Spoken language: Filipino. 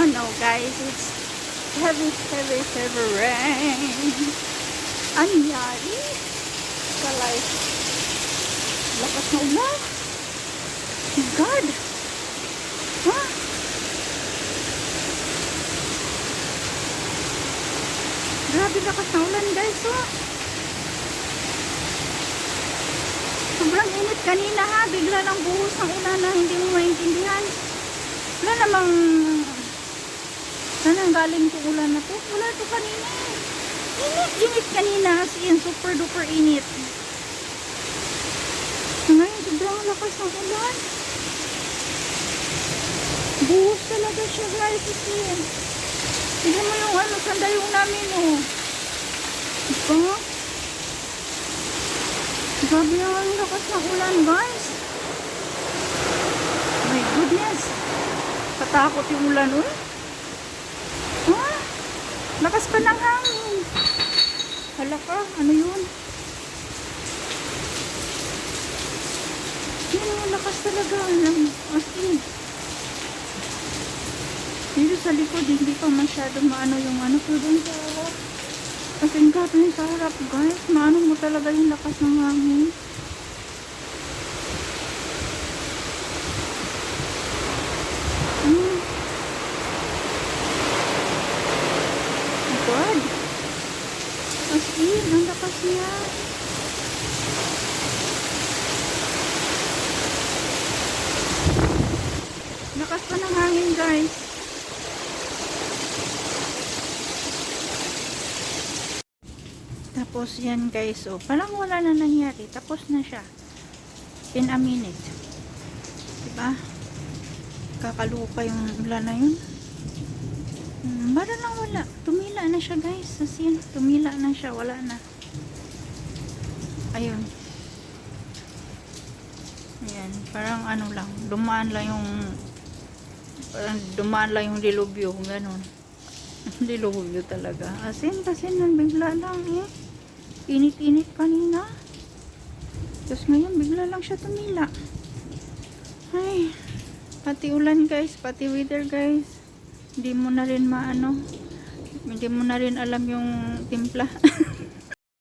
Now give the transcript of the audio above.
Oh no guys, it's heavy rain. Anyari? Kalay. Lakas na ulan. My God. Huh? Grabe lakas na ulan guys, oh. Sobrang init kanina ha. Bigla lang buhos ng ulan na hindi mo maintindihan. Wala namang saan ang galing itong ulan na to? Wala ito kanina. Init kanina. As in, super duper init. Ngayon, sobrang lakas ng ulan. Buhos talaga siya guys. As in. Tignan mo yung ano, sandayong namin oh. Diba? Grabe ang lakas ng ulan guys. My goodness. Katakot yung ulan oh. Ah, lakas pa ng hangin. Hala ka, ano yun? Yun yung lakas talaga. As in. Dito sa likod, hindi pa masyado maano yung ano. Pero dun sa harap. As in, grabe sa harap guys. Maano mo talaga yung lakas ng hangin. God. As in, ang lakas niya. Lakas pa ng hangin guys. Tapos yan guys, oh, parang wala na nangyari. Tapos na siya. In a minute. Diba? Kakalupa yung ulan na yun. Bara lang wala. Tumila na siya guys. As in, tumila na siya. Wala na. Ayun. Ayan. Parang ano lang. Dumaan lang yung dilubyo. Ganon. Dilubyo talaga. As in, kasi bigla lang eh. Init-init kanina. Tapos ngayon, bigla lang siya tumila. Ay. Pati ulan guys. Pati weather guys. Hindi mo na rin maano. Hindi mo na rin alam yung timpla.